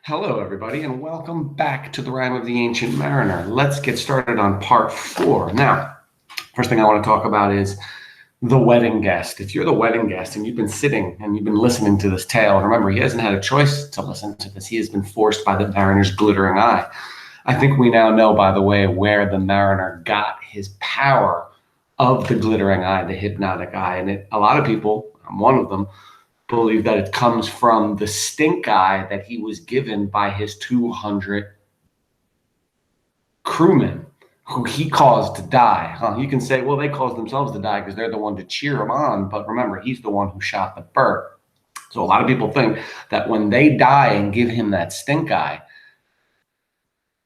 Hello, everybody, and welcome back to the Rime of the Ancient Mariner. Let's get started on part 4. Now, first thing I want to talk about is the wedding guest. If you're the wedding guest and you've been sitting and you've been listening to this tale, remember, he hasn't had a choice to listen to this. He has been forced by the mariner's glittering eye. I think we now know, by the way, where the mariner got his power of the glittering eye, the hypnotic eye. And a lot of people, I'm one of them, believe that it comes from the stink eye that he was given by his 200 crewmen who he caused to die. You can say, well, they caused themselves to die because they're the one to cheer him on. But remember, he's the one who shot the bird. So a lot of people think that when they die and give him that stink eye,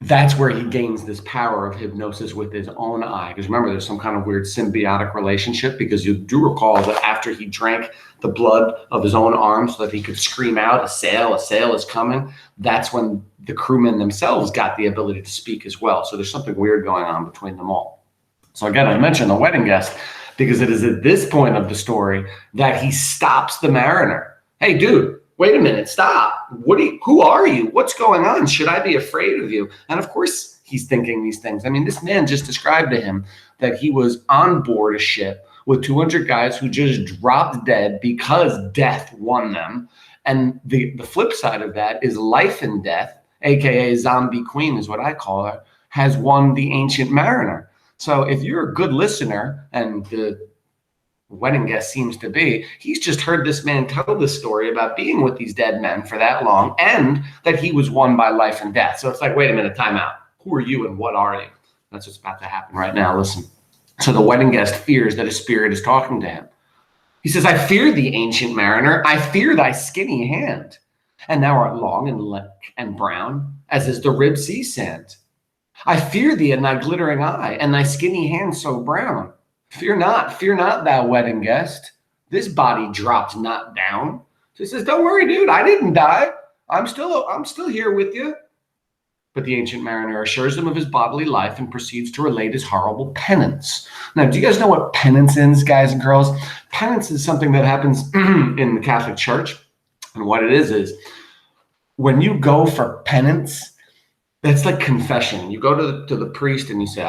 that's where he gains this power of hypnosis with his own eye. Because remember, there's some kind of weird symbiotic relationship, because you do recall that after he drank the blood of his own arm so that he could scream out, a sail is coming, that's when the crewmen themselves got the ability to speak as well. So there's something weird going on between them all. So again, I mentioned the wedding guest because it is at this point of the story that he stops the mariner. Hey, dude, wait a minute, stop. Who are you? What's going on? Should I be afraid of you? And of course he's thinking these things. I mean, this man just described to him that he was on board a ship with 200 guys who just dropped dead because death won them. And the flip side of that is life and death, aka zombie queen is what I call her, has won the ancient mariner. So if you're a good listener, and the wedding guest seems to be, he's just heard this man tell this story about being with these dead men for that long and that he was won by life and death. So it's like, wait a minute, time out. Who are you and what are you? That's what's about to happen right now. Listen. So the wedding guest fears that a spirit is talking to him. He says, I fear thee, ancient mariner. I fear thy skinny hand. And thou art long and lank and brown, as is the rib sea sand. I fear thee and thy glittering eye, and thy skinny hand so brown. Fear not, thou wedding guest. This body dropped not down. So he says, don't worry, dude, I didn't die. I'm still here with you. But the ancient mariner assures him of his bodily life and proceeds to relate his horrible penance. Now, do you guys know what penance is, guys and girls? Penance is something that happens in the Catholic Church. And what it is when you go for penance, that's like confession. You go to the priest and you say,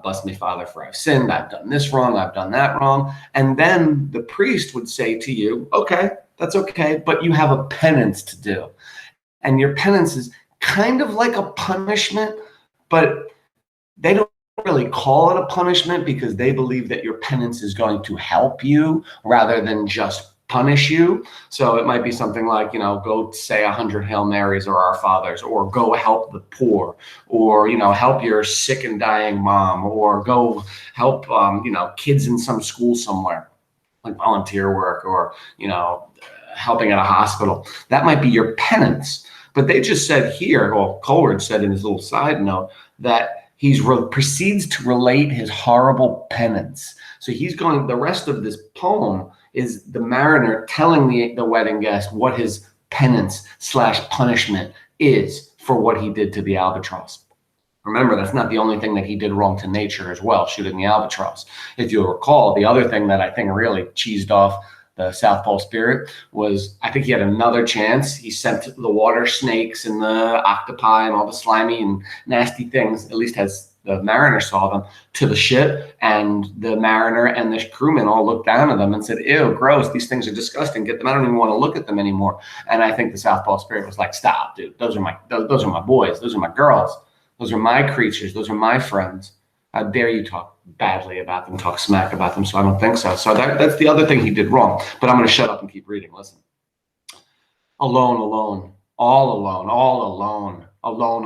bless me, Father, for I've sinned. I've done this wrong. I've done that wrong. And then the priest would say to you, okay, that's okay, but you have a penance to do. And your penance is kind of like a punishment, but they don't really call it a punishment because they believe that your penance is going to help you rather than just punish you. So it might be something like, go say 100 Hail Marys or Our Fathers, or go help the poor, or, help your sick and dying mom, or go help, kids in some school somewhere, like volunteer work, or, helping at a hospital. That might be your penance. But they just said here, well, Coleridge said in his little side note, that he proceeds to relate his horrible penance. So the rest of this poem is the mariner telling the wedding guest what his penance / punishment is for what he did to the albatross. Remember, that's not the only thing that he did wrong to nature as well, shooting the albatross. If you'll recall, the other thing that I think really cheesed off the South Pole Spirit was, I think he had another chance. He sent the water snakes and the octopi and all the slimy and nasty things, at least as the mariner saw them, to the ship, and the mariner and the crewmen all looked down at them and said, ew, gross, these things are disgusting, get them, I don't even want to look at them anymore. And I think the South Pole Spirit was like, stop, dude, those are my boys, those are my girls, those are my creatures, those are my friends. How dare you talk badly about them, talk smack about them? So I don't think so. So that's the other thing he did wrong. But I'm going to shut up and keep reading. Listen. Alone, all alone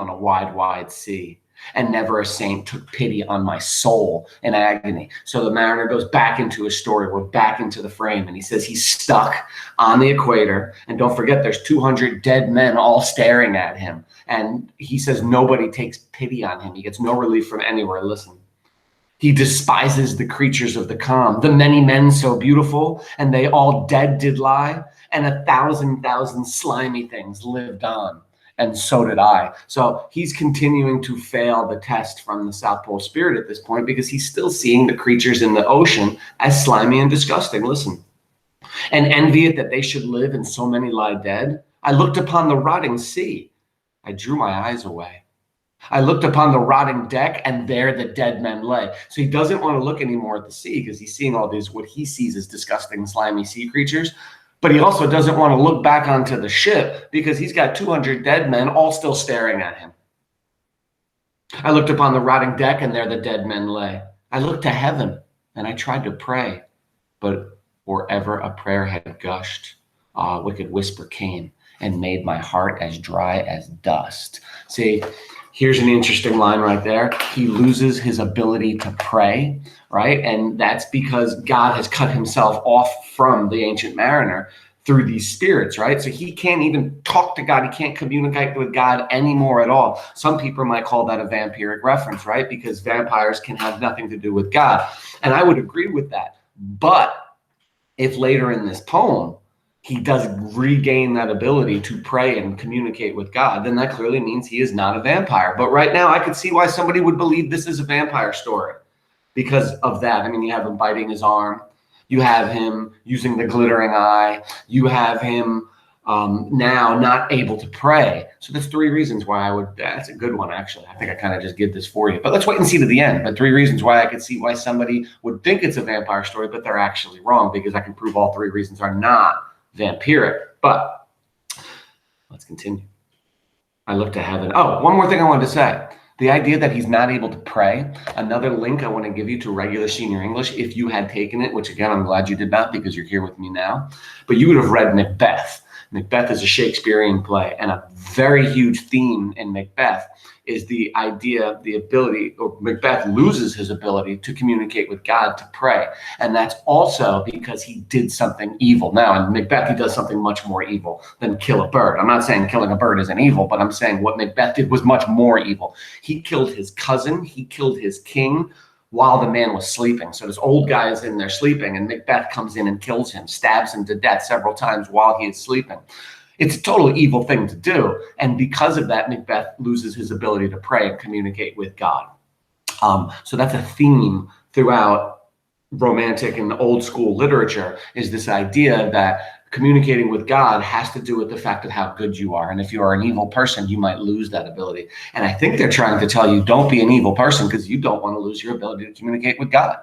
on a wide, wide sea. And never a saint took pity on my soul in agony. So the mariner goes back into his story. We're back into the frame. And he says he's stuck on the equator. And don't forget, there's 200 dead men all staring at him. And he says nobody takes pity on him. He gets no relief from anywhere. Listen. He despises the creatures of the calm, the many men so beautiful, and they all dead did lie, and 1,000 slimy things lived on, and so did I. So he's continuing to fail the test from the South Pole Spirit at this point because he's still seeing the creatures in the ocean as slimy and disgusting. Listen. And envy it that they should live and so many lie dead. I looked upon the rotting sea, I drew my eyes away. I looked upon the rotting deck, and there the dead men lay. So he doesn't want to look anymore at the sea because he's seeing all these, what he sees as disgusting, slimy sea creatures. But he also doesn't want to look back onto the ship because he's got 200 dead men all still staring at him. I looked upon the rotting deck, and there the dead men lay. I looked to heaven, and I tried to pray, but wherever a prayer had gushed, a wicked whisper came and made my heart as dry as dust. See, here's an interesting line right there. He loses his ability to pray, right? And that's because God has cut himself off from the ancient mariner through these spirits, right? So he can't even talk to God. He can't communicate with God anymore at all. Some people might call that a vampiric reference, right? Because vampires can have nothing to do with God. And I would agree with that. But if later in this poem, he does regain that ability to pray and communicate with God, then that clearly means he is not a vampire. But right now, I could see why somebody would believe this is a vampire story because of that. I mean, you have him biting his arm. You have him using the glittering eye. You have him now not able to pray. So there's 3 reasons why I would, that's a good one, actually. I think I kind of just did this for you. But let's wait and see to the end. But 3 reasons why I could see why somebody would think it's a vampire story, but they're actually wrong because I can prove all 3 reasons are not vampiric. But let's continue. I look to heaven. Oh, one more thing I wanted to say. The idea that he's not able to pray, another link I want to give you to regular senior English, if you had taken it, which again, I'm glad you did not because you're here with me now, but you would have read Macbeth. Macbeth is a Shakespearean play, and a very huge theme in Macbeth is the idea, the ability, or Macbeth loses his ability to communicate with God, to pray. And that's also because he did something evil. Now, in Macbeth, he does something much more evil than kill a bird. I'm not saying killing a bird isn't evil, but I'm saying what Macbeth did was much more evil. He killed his cousin, he killed his king while the man was sleeping. So this old guy is in there sleeping, and Macbeth comes in and kills him, stabs him to death several times while he is sleeping. It's a total evil thing to do. And because of that, Macbeth loses his ability to pray and communicate with God. So that's a theme throughout romantic and old school literature, is this idea that communicating with God has to do with the fact of how good you are. And if you are an evil person, you might lose that ability. And I think they're trying to tell you, don't be an evil person because you don't want to lose your ability to communicate with God.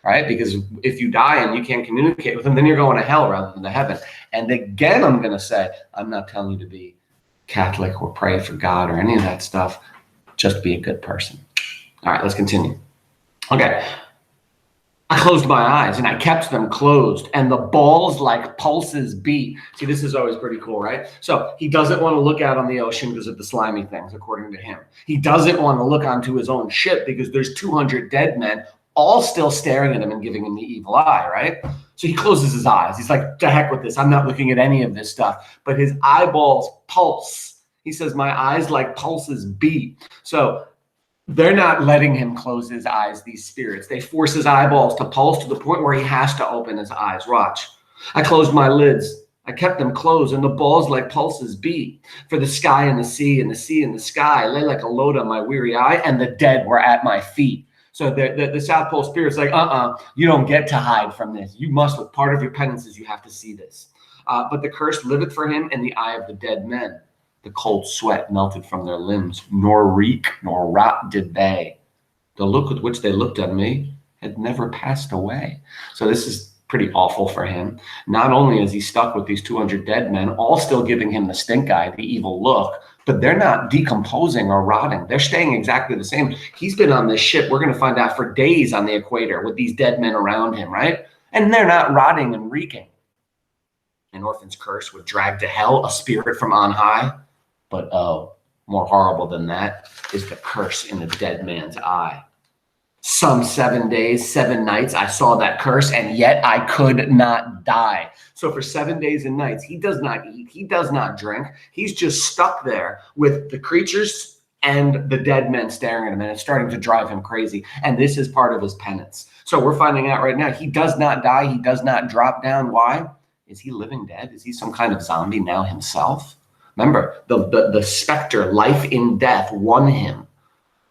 Right? Because if you die and you can't communicate with him, then you're going to hell rather than to heaven. And again, I'm going to say, I'm not telling you to be Catholic or pray for God or any of that stuff. Just be a good person. All right, let's continue. Okay. I closed my eyes and I kept them closed, and the balls like pulses beat. See, this is always pretty cool, right? So he doesn't want to look out on the ocean because of the slimy things, according to him. He doesn't want to look onto his own ship because there's 200 dead men all still staring at him and giving him the evil eye, right? So he closes his eyes. He's like, to heck with this. I'm not looking at any of this stuff. But his eyeballs pulse. He says, my eyes like pulses beat. So they're not letting him close his eyes, these spirits. They force his eyeballs to pulse to the point where he has to open his eyes. Watch. I closed my lids. I kept them closed, and the balls like pulses beat. For the sky and the sea and the sea and the sky lay like a load on my weary eye, and the dead were at my feet. So the South Pole Spirit's like, you don't get to hide from this. You must, with part of your penance is you have to see this. But the curse liveth for him in the eye of the dead men. The cold sweat melted from their limbs, nor reek nor rot did they. The look with which they looked at me had never passed away. So this is pretty awful for him. Not only is he stuck with these 200 dead men, all still giving him the stink eye, the evil look, but they're not decomposing or rotting. They're staying exactly the same. He's been on this ship, we're going to find out, for days on the equator with these dead men around him, right? And they're not rotting and reeking. An orphan's curse would drag to hell a spirit from on high. But oh, more horrible than that is the curse in the dead man's eye. Some 7 days, 7 nights, I saw that curse, and yet I could not die. So for 7 days and nights, he does not eat, he does not drink. He's just stuck there with the creatures and the dead men staring at him, and it's starting to drive him crazy. And this is part of his penance. So we're finding out right now, he does not die, he does not drop down. Why? Is he living dead? Is he some kind of zombie now himself? Remember, the specter, life in death, won him.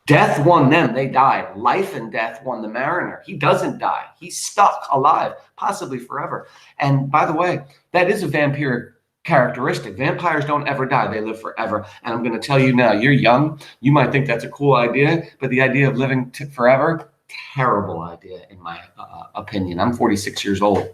Death won them, they died. Life and death won the mariner. He doesn't die. He's stuck alive, possibly forever. And by the way, that is a vampiric characteristic. Vampires don't ever die. They live forever. And I'm going to tell you now, you're young. You might think that's a cool idea, but the idea of living forever, terrible idea in my opinion. I'm 46 years old.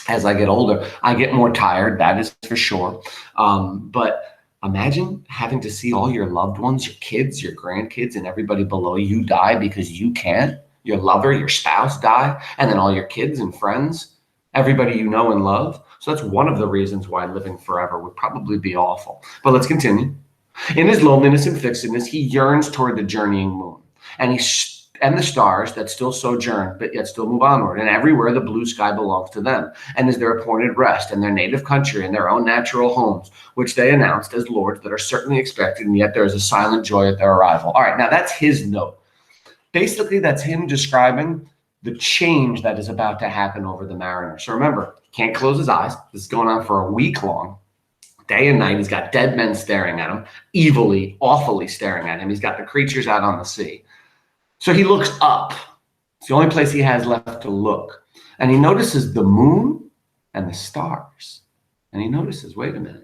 As I get older, I get more tired. That is for sure. But imagine having to see all your loved ones, your kids, your grandkids, and everybody below you die because you can't. Your lover, your spouse die, and then all your kids and friends, everybody you know and love. So that's one of the reasons why living forever would probably be awful. But let's continue. In his loneliness and fixedness, he yearns toward the journeying moon, and the stars that still sojourn, but yet still move onward. And everywhere the blue sky belongs to them, and is their appointed rest in their native country and their own natural homes, which they announced as lords that are certainly expected, and yet there is a silent joy at their arrival. All right, now that's his note. Basically, that's him describing the change that is about to happen over the mariner. So remember, he can't close his eyes. This is going on for a week long. Day and night, he's got dead men staring at him, evilly, awfully staring at him. He's got the creatures out on the sea. So he looks up. It's the only place he has left to look. And he notices the moon and the stars. And he notices, wait a minute,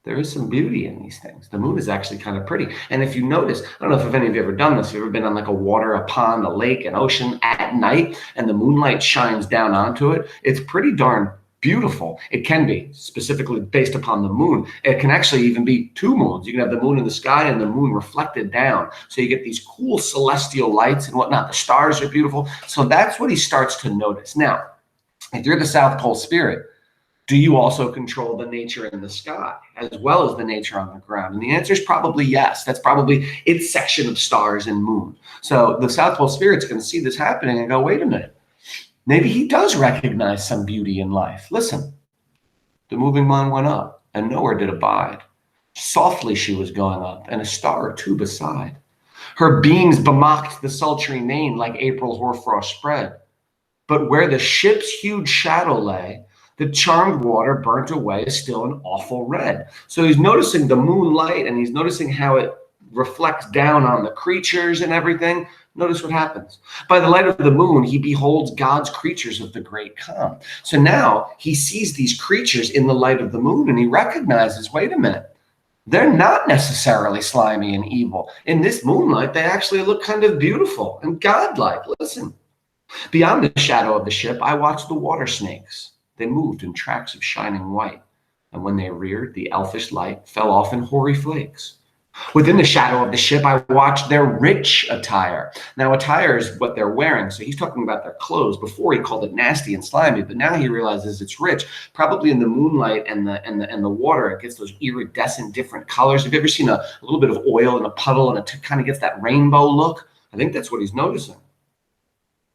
there is some beauty in these things. The moon is actually kind of pretty. And if you notice, I don't know if any of you have ever done this. You've ever been on like a water, a pond, a lake, an ocean at night, and the moonlight shines down onto it. It's pretty darn beautiful. It can be, specifically based upon the moon. It can actually even be two moons. You can have the moon in the sky and the moon reflected down. So you get these cool celestial lights and whatnot. The stars are beautiful. So that's what he starts to notice. Now, if you're the South Pole spirit, do you also control the nature in the sky as well as the nature on the ground? And the answer is probably yes. That's probably its section of stars and moon. So the South Pole spirit's going to see this happening and go, wait a minute. Maybe he does recognize some beauty in life. Listen, the moving moon went up and nowhere did abide. Softly she was going up and a star or two beside. Her beams bemocked the sultry main like April hoarfrost spread. But where the ship's huge shadow lay, the charmed water burnt away is still an awful red. So he's noticing the moonlight and he's noticing how it reflects down on the creatures and everything. Notice what happens. By the light of the moon, he beholds God's creatures of the great calm. So now he sees these creatures in the light of the moon and he recognizes, wait a minute, they're not necessarily slimy and evil. In this moonlight, they actually look kind of beautiful and godlike. Listen, beyond the shadow of the ship, I watched the water snakes. They moved in tracks of shining white, and when they reared, the elfish light fell off in hoary flakes. Within the shadow of the ship, I watched their rich attire. Now, attire is what they're wearing, so he's talking about their clothes. Before he called it nasty and slimy, but now he realizes it's rich. Probably in the moonlight and the water, it gets those iridescent different colors. Have you ever seen a little bit of oil in a puddle and it kind of gets that rainbow look? I think that's what he's noticing.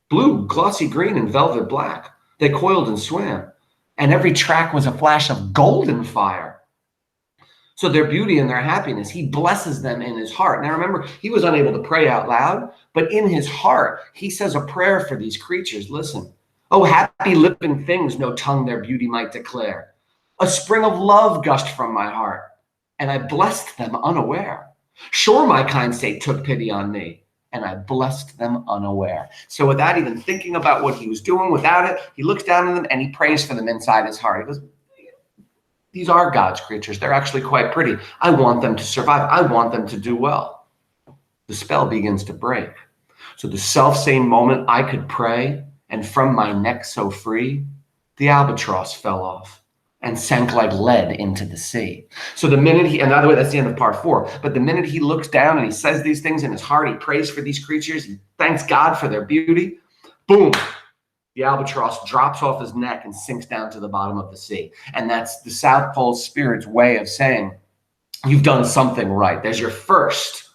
Blue, glossy green, and velvet black. They coiled and swam, and every track was a flash of golden fire. So their beauty and their happiness, he blesses them in his heart. Now remember, he was unable to pray out loud, but in his heart, he says a prayer for these creatures. Listen, oh, happy living things, no tongue their beauty might declare. A spring of love gushed from my heart, and I blessed them unaware. Sure, my kind state took pity on me, and I blessed them unaware. So without even thinking about what he was doing, without it, he looks down on them and he prays for them inside his heart. He goes, these are God's creatures. They're actually quite pretty. I want them to survive. I want them to do well. The spell begins to break. So the self-same moment I could pray, and from my neck so free, the albatross fell off and sank like lead into the sea. So the minute he, and by the way, that's the end of part 4, but the minute he looks down and he says these things in his heart, he prays for these creatures, he thanks God for their beauty, boom, the albatross drops off his neck and sinks down to the bottom of the sea. And that's the South Pole spirit's way of saying, you've done something right. There's your first,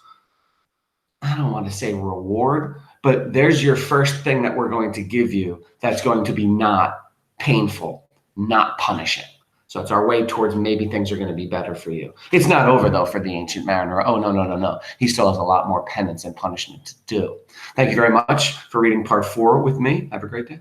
I don't want to say reward, but there's your first thing that we're going to give you that's going to be not painful, not punishing. So it's our way towards maybe things are going to be better for you. It's not over, though, for the ancient mariner. Oh, no. He still has a lot more penance and punishment to do. Thank you very much for reading part 4 with me. Have a great day.